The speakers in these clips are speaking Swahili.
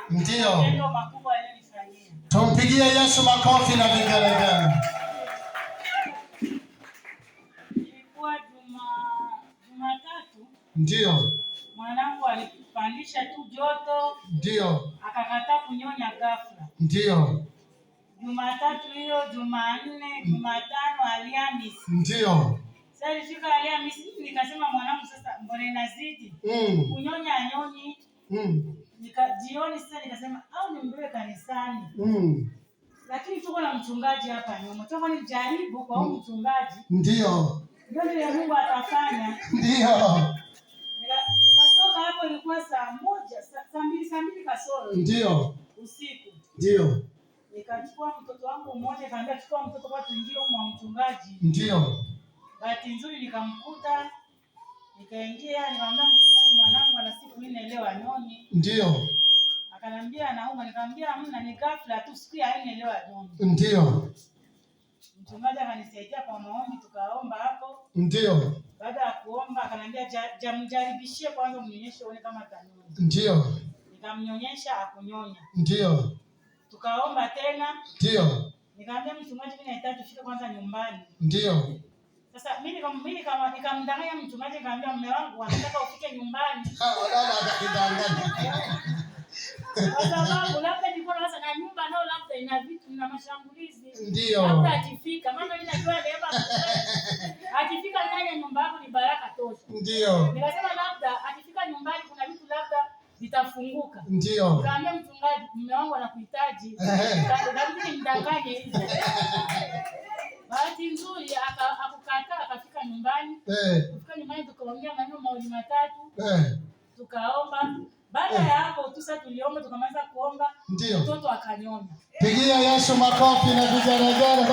Ndio. Matendo makubwa aliyonifanyia. Tumpigie Yesu makofi na vigelegele. Ilikuwa Jumatatu. Ndio. Mwanangu alipandisha tu joto. Ndio. Akakataa kunyonya ghafla. Ndio. Jumatatu hiyo, Jumanne, Jumatano, Alhamisi. Ndio. Sasa ilifika Alhamisi nikasema mwanangu sasa mbona inazidi? Kunyonya anyonyi. Jioni sasa nikasema au nimbebe kanisani. Lakini tuko na mchungaji hapa nyuma. Tuko ni jaribu kwa huyu mchungaji. Ndio. Ndio Mungu atafanya. Ndio. Nikatoka hapo ilikuwa saa 2 kasoro. Ndio. Usiku. Ndio. Nikachukua mtoto wangu mmoja kaambia chukua mtoto kwa tuingie kwa mchungaji. Ndio. Bahati nzuri nikamkuta. Nikaingia nikamwambia mchungaji mwanangu ana siku 4 leo anyonyi. Ndio. Akanambia anauma, nikamwambia hamna ni ghafla tu siku ya 4 leo anyonyi. Ndio. Mchungaji akanisaidia kwa maombi tukaomba hapo. Ndio. Baada ya kuomba akanambia mjaribishie kwanza mnyonyeshe uone kama atanyonya. Ndio. Nikamnyonyesha akunyonya. Ndio. Tukaomba tena. Ndio. Nikamwambia mchungaji mimi nahitaji kufika kwanza nyumbani. Ndio. Sasa mimi nikamdanganya mchungaji nikamwambia mume wangu anataka ufike nyumbani. Wala atakidanganya. Kwa sababu labda nilikuwa nawaza na nyumba nao labda ina vitu na mashambulizi. Ndio. Labda akifika mama mimi najua leo akifika ndani ya nyumba yako ni baraka tosha. Ndio. Nikasema labda akifika nyumbani kuna vitu labda vitafunguka. Ndio. Nikamwambia mchungaji mume wangu anakuhitaji. Labda nimdanganye hizo. Bahati nzuri akakukataa akafika nyumbani. Kufika nyumbani tukaongea maneno mawili matatu. Tukaomba. Baada ya hapo tu sasa tuliomba tukamaliza kuomba. Ndio. Mtoto akanyonya. Pigia Yesu makofi na vigelegele.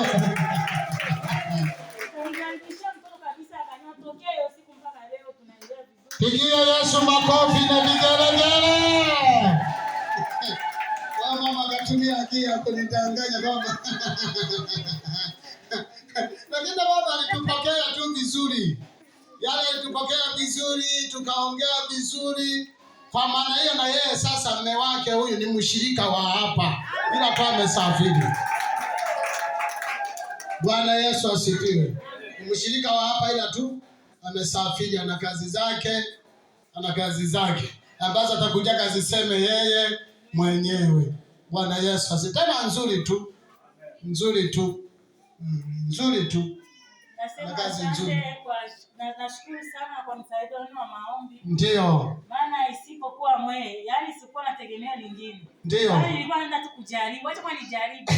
Tulimrudishia mtoto kabisa akanyonya tokea hiyo siku mpaka leo tunaendelea vizuri. Pigia Yesu makofi na vigelegele. Mama katumia akili kunidanganya kwamba lakini baba alitupokea tu vizuri. Yale alitupokea vizuri, tukaongea vizuri. Kwa maana hiyo na yeye sasa mume wake huyu ni mshirika wa hapa. Bila kwa amesafiri. Bwana Yesu asifiwe. Ni mshirika wa hapa ila tu amesafiri na kazi zake. Ana kazi zake ambazo atakuja kaziseme yeye mwenyewe. Bwana Yesu asifiwe. Tena nzuri tu. Nzuri tu. Nzuri tu. Nasema kazi nzuri. Nashukuru sana kwa msaada wenu wa maombi. Ndio. Maana isipokuwa mwe, yani sikuwa nategemea lingine. Ndio. Maana nilikuwa naenda tu kujaribu. Acha kwa nijaribu.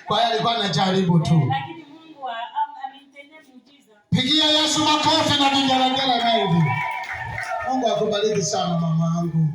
Kwa hiyo alikuwa anajaribu tu. Lakini Mungu amenitendea muujiza. Pigia Yesu makofi na vigelegele mengi. Mungu akubariki sana mama yangu.